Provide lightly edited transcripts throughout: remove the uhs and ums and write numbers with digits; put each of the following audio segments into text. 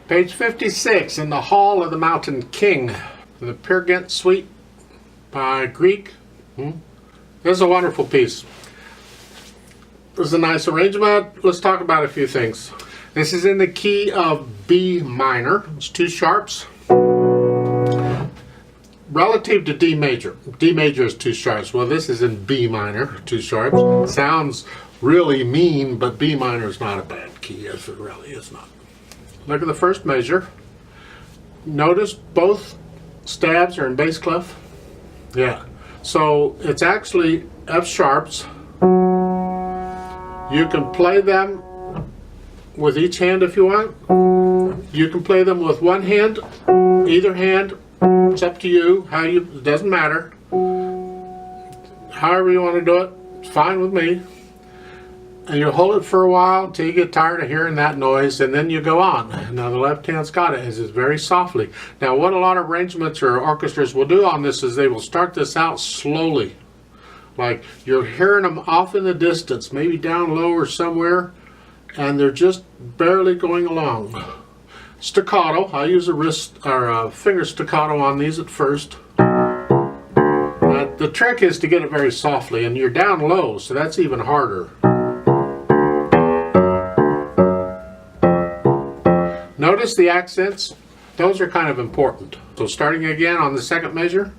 Page 56, In the Hall of the Mountain King, the Gynt Suite by Grieg. This is a wonderful piece. This is a nice arrangement. Let's talk about a few things. This is in the key of B minor. It's two sharps. Relative to D major. D major is two sharps. Well, this is in B minor, two sharps. Sounds really mean, but B minor is not a bad key, as it really is not. Look at the first measure. Notice both stabs are in bass clef. Yeah. So it's actually F sharps. You can play them with each hand if you want. You can play them with one hand, either hand. It's up to you. It doesn't matter. However you want to do it, it's fine with me. And you hold it for a while until you get tired of hearing that noise, and then you go on. Now the left hand's got it, is very softly. Now what a lot of arrangements or orchestras will do on this is they will start this out slowly. Like you're hearing them off in the distance, maybe down low or somewhere, and they're just barely going along. Staccato, I use a wrist or a finger staccato on these at first. The trick is to get it very softly, and you're down low, so that's even harder. Notice the accents, those are kind of important. So starting again on the second measure.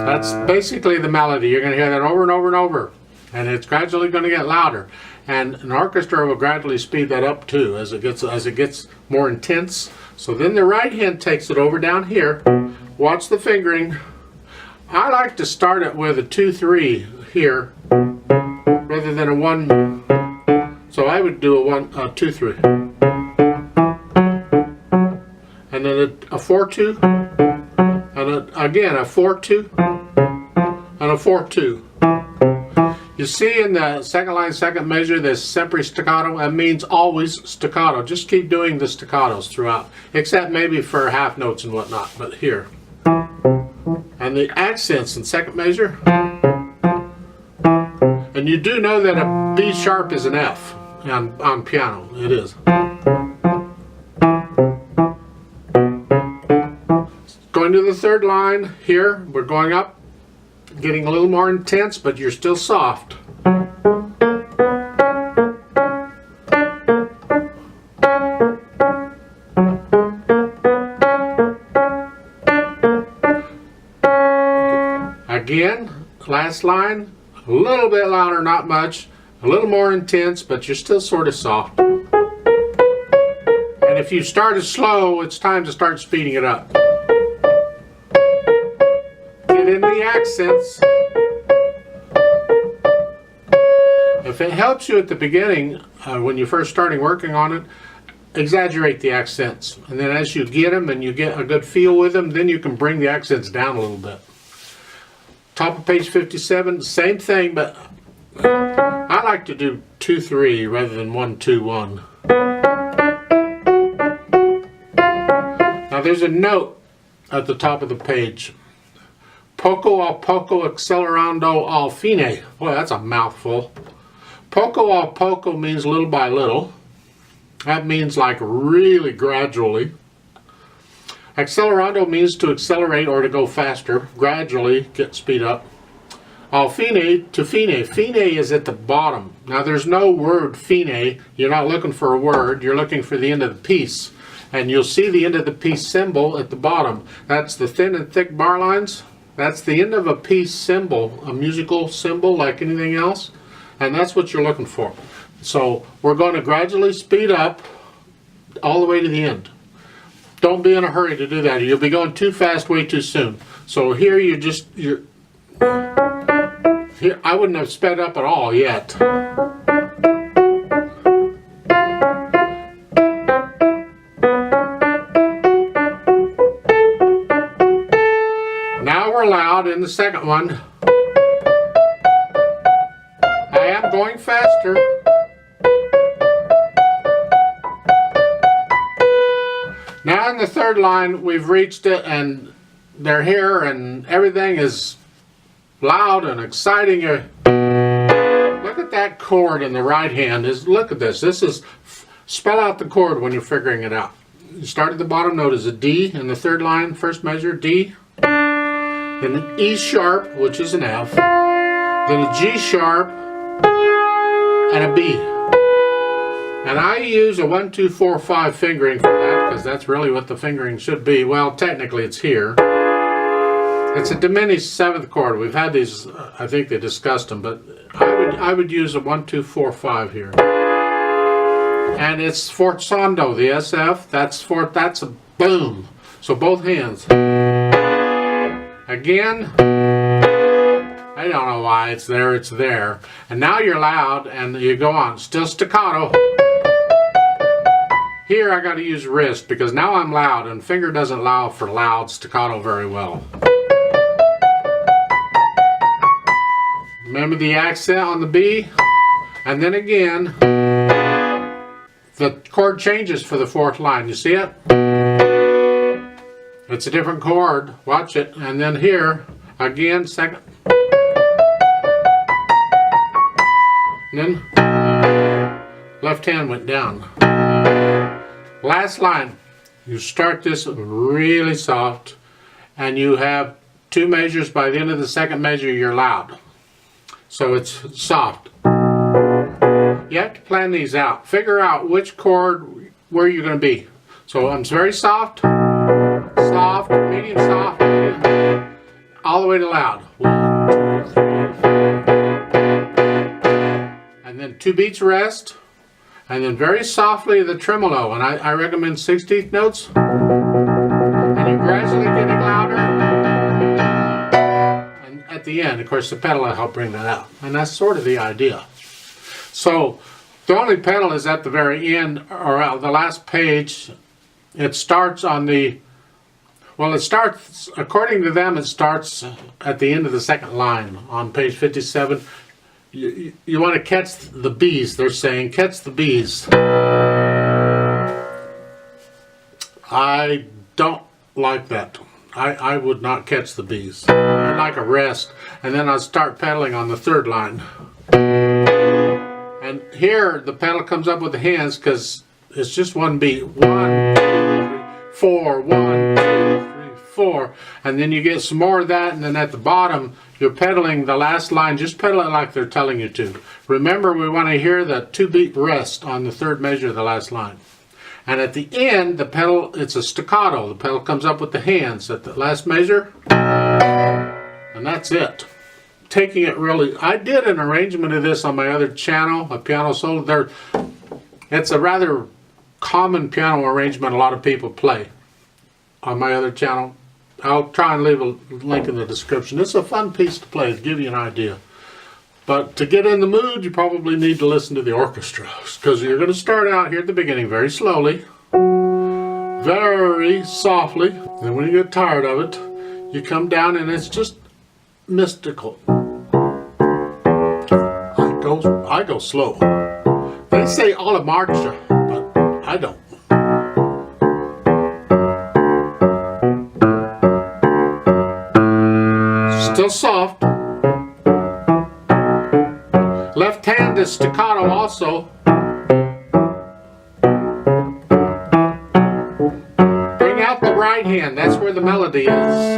That's basically the melody. You're going to hear that over and over and over. And it's gradually going to get louder. And an orchestra will gradually speed that up too as it gets more intense. So then the right hand takes it over down here. Watch the fingering. I like to start it with a 2-3 here rather than a 1. So I would do a 2-3. And then a 4-2. And again a 4-2. And a 4-2. You see in the second line, second measure, this sempre staccato. That means always staccato. Just keep doing the staccatos throughout, except maybe for half notes and whatnot, but here. And the accents in second measure. And you do know that a B sharp is an F on piano. It is. Going to the third line here, we're going up. Getting a little more intense, but you're still soft. Again, last line, a little bit louder, not much. A little more intense, but you're still sort of soft. And if you started slow, it's time to start speeding it up. In the accents. If it helps you at the beginning, when you're first starting working on it, exaggerate the accents. And then as you get them and you get a good feel with them, then you can bring the accents down a little bit. Top of page 57, same thing, but I like to do 2-3 rather than 1-2-1. Now there's a note at the top of the page. Poco a poco accelerando al fine. Boy, that's a mouthful. Poco a poco means little by little. That means like really gradually. Accelerando means to accelerate or to go faster. Gradually get speed up. Al fine to fine. Fine is at the bottom. Now there's no word fine. You're not looking for a word. You're looking for the end of the piece. And you'll see the end of the piece symbol at the bottom. That's the thin and thick bar lines. That's the end of a piece symbol, a musical symbol like anything else, and that's what you're looking for. So we're going to gradually speed up all the way to the end. Don't be in a hurry to do that. You'll be going too fast way too soon. So here here I wouldn't have sped up at all yet. Loud in the second one. I am going faster. Now in the third line, we've reached it, and they're here, and everything is loud and exciting. Look at that chord in the right hand. Look at this. This is, spell out the chord when you're figuring it out. You start at the bottom note as a D in the third line, first measure, D. Then an E sharp, which is an F. Then a G sharp, and a B. And I use a 1, 2, 4, 5 fingering for that, because that's really what the fingering should be. Well, technically it's here. It's a diminished 7th chord. We've had these, I think they discussed them, but I would use a 1, 2, 4, 5 here. And it's forzando, the SF. That's a boom. So both hands. Again. I don't know why it's there. It's there. And now you're loud, and you go on. Still staccato. Here I got to use wrist because now I'm loud, and finger doesn't allow for loud staccato very well. Remember the accent on the B? And then again, the chord changes for the 4th line. You see it? It's a different chord. Watch it. And then here, again, second. And then left hand went down. Last line, you start this really soft, and you have 2 measures. By the end of the 2nd measure, you're loud. So it's soft. You have to plan these out. Figure out which chord, where you're going to be. So I'm very soft, soft, medium soft, medium, all the way to loud. 1, 2, 3, 4. And then 2 beats rest. And then very softly the tremolo, and I recommend 16th notes. And you're gradually getting louder. And at the end, of course, the pedal will help bring that out. And that's sort of the idea. So the only pedal is at the very end, or the last page. It starts on the, well, it starts, according to them, it starts at the end of the 2nd line on page 57. You want to catch the B's, they're saying. Catch the B's. I don't like that. I would not catch the B's. I'd like a rest. And then I'll start pedaling on the 3rd line. And here the pedal comes up with the hands because it's just 1 beat. 1, 2, 3, 4. 1, 2, 3, 4. And then you get some more of that, and then at the bottom you're pedaling the last line. Just pedal it like they're telling you to. Remember, we want to hear the 2 beat rest on the 3rd measure of the last line. And at the end, the pedal, it's a staccato. The pedal comes up with the hands at the last measure. And that's it. Taking it really, I did an arrangement of this on my other channel, a piano solo. It's a rather common piano arrangement a lot of people play on my other channel. I'll try and leave a link in the description. It's a fun piece to play to give you an idea. But to get in the mood, you probably need to listen to the orchestra, because you're going to start out here at the beginning very slowly, very softly. And when you get tired of it, you come down and it's just mystical. I go slow. They say alla marcia, but I don't. Still soft. Left hand is staccato also. Bring out the right hand, that's where the melody is.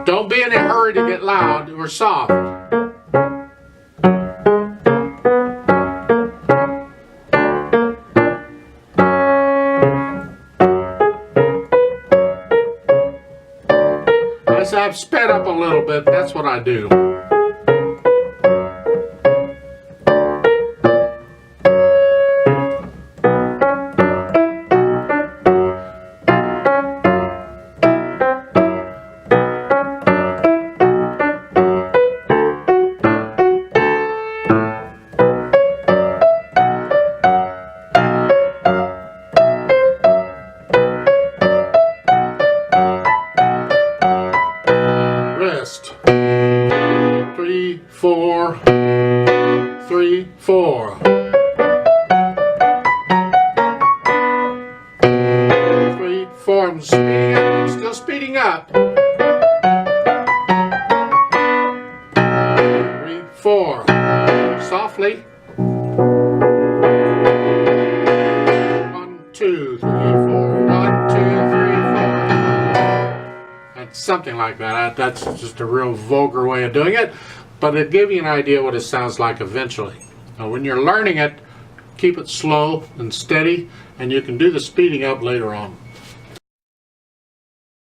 Don't be in a hurry to get loud or soft. I've sped up a little bit, that's what I do. Rest. 4. I'm speeding up. I'm still speeding up. 3, 4. Softly. 1, 2, 3, 4. 1, 2, 3, 4. And something like that. That's just a real vulgar way of doing it, but it'll give you an idea what it sounds like eventually. Now, when you're learning it, keep it slow and steady, and you can do the speeding up later on.